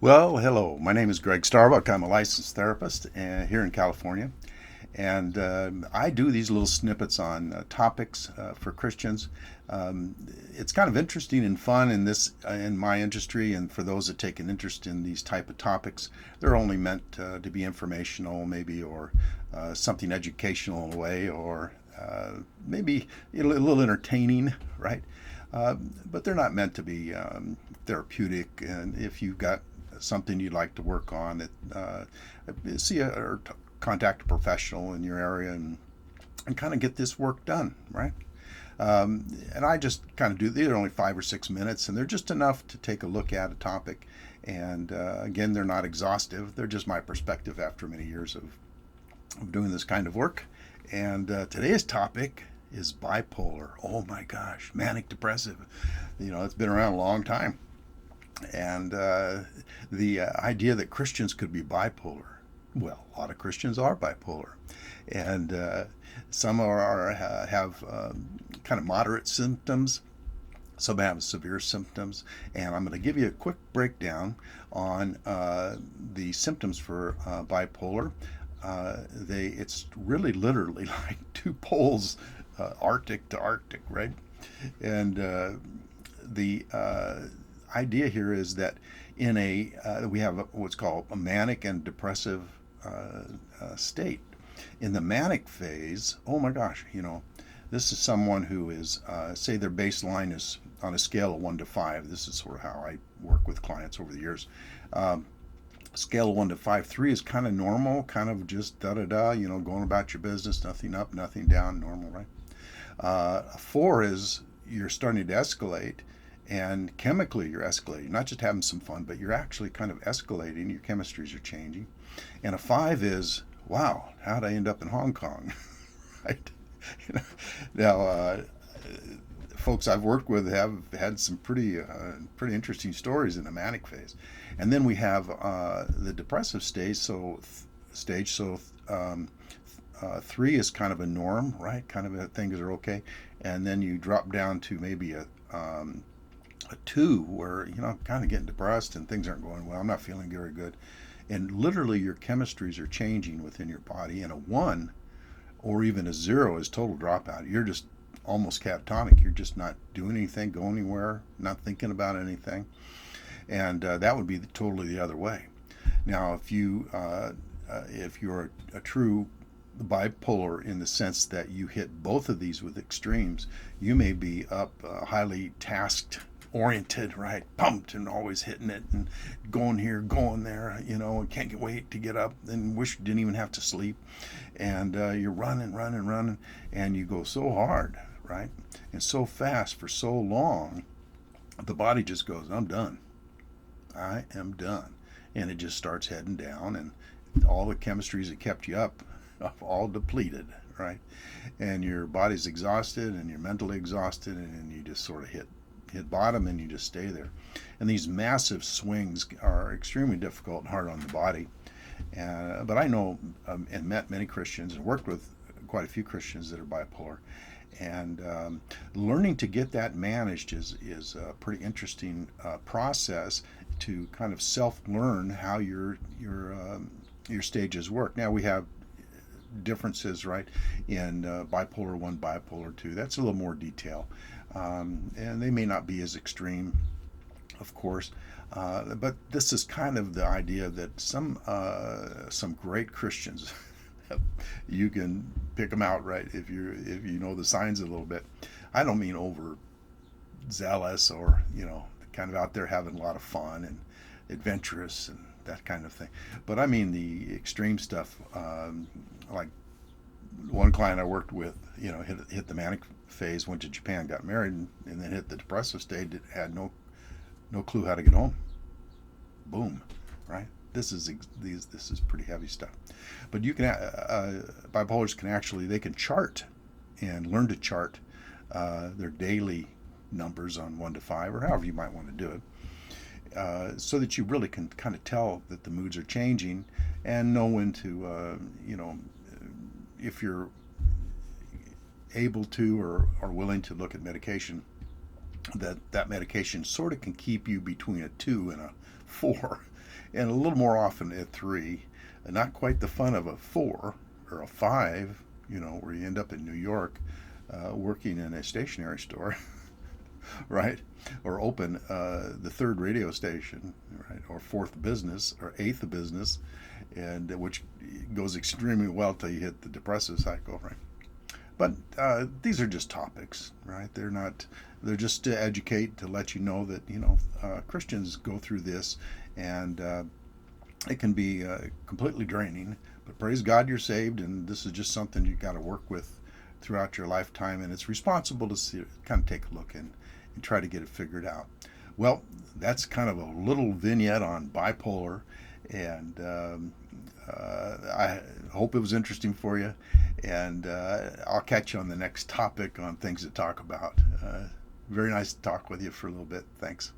Well, hello. My name is Greg Starbuck. I'm a licensed therapist here in California, and I do these little snippets on topics for Christians. Um, it's kind of interesting and fun in my industry, and for those that take an interest in these type of topics, they're only meant to be informational, maybe, or something educational in a way, or maybe a little entertaining, right? But they're not meant to be therapeutic. And if you've got something you'd like to work on, see or contact a professional in your area and kind of get this work done, right? And I just kind of do, they're only 5 or 6 minutes, and they're just enough to take a look at a topic. And again, they're not exhaustive, they're just my perspective after many years of doing this kind of work. And today's topic is bipolar. Oh my gosh, manic depressive. It's been around a long time. And the idea that Christians could be bipolar. Well, a lot of Christians are bipolar, and some have kind of moderate symptoms. Some have severe symptoms, and I'm going to give you a quick breakdown on the symptoms for bipolar. It's really literally like two poles, Arctic to Arctic, right? And the idea here is that we have what's called a manic and depressive state. In the manic phase, oh my gosh, this is someone who is, say, their baseline is on a scale of 1 to 5. This is sort of how I work with clients over the years. Um, Scale of 1 to 5, 3 is kind of normal, kind of just da da da, going about your business, nothing up, nothing down, normal, right? 4 is you're starting to escalate, and chemically you're escalating, not just having some fun, but you're actually kind of escalating. Your chemistries are changing. And a 5 is, wow, how'd I end up in Hong Kong? Right? You know, now, folks I've worked with have had some pretty interesting stories in the manic phase, and then we have the depressive stage. Um, 3 is kind of a norm, right? Kind of a things are okay, and then you drop down to maybe a 2 where I'm kind of getting depressed and things aren't going well. I'm not feeling very good, and literally your chemistries are changing within your body. And a 1 or even a 0 is total dropout. You're just almost catatonic. You're just not doing anything, going anywhere, not thinking about anything, and that would be totally the other way. Now, if you're a true bipolar in the sense that you hit both of these with extremes, you may be up highly tasked oriented, right? Pumped and always hitting it and going here, going there, and can't wait to get up and wish you didn't even have to sleep. And you're running, running, running, and you go so hard, right? And so fast for so long, the body just goes, I'm done. I am done. And it just starts heading down, and all the chemistries that kept you up are all depleted, right? And your body's exhausted and you're mentally exhausted, and you just sort of hit bottom and you just stay there. And these massive swings are extremely difficult and hard on the body. But I know and met many Christians and worked with quite a few Christians that are bipolar. And learning to get that managed is a pretty interesting process to kind of self-learn how your stages work. Now we have differences, right, in bipolar 1, bipolar 2. That's a little more detail. And they may not be as extreme, of course, but this is kind of the idea that some great Christians, you can pick them out, right, if you know the signs a little bit. I don't mean over zealous or kind of out there having a lot of fun and adventurous and that kind of thing, but I mean the extreme stuff. Like one client I worked with, hit the manic phase, went to Japan, got married, and then hit the depressive stage. It had no clue how to get home. Boom, right? This is pretty heavy stuff. But you can bipolars can actually, they can chart and learn to chart their daily numbers on 1 to 5, or however you might want to do it, so that you really can kind of tell that the moods are changing and know when to if you're able to or are willing to look at medication, that medication sort of can keep you between a 2 and a 4, and a little more often at 3. Not quite the fun of a 4 or a 5, where you end up in New York working in a stationery store, right? Or open the third radio station, right? Or fourth business or eighth business, and which goes extremely well till you hit the depressive cycle, right? But these are just topics, right? They're not. They're just to educate, to let you know that Christians go through this, and it can be completely draining. But praise God, you're saved, and this is just something you got to work with throughout your lifetime, and it's responsible to see, kind of take a look and try to get it figured out. Well, that's kind of a little vignette on bipolar, and I hope it was interesting for you, and I'll catch you on the next topic on things to talk about. Very nice to talk with you for a little bit. Thanks.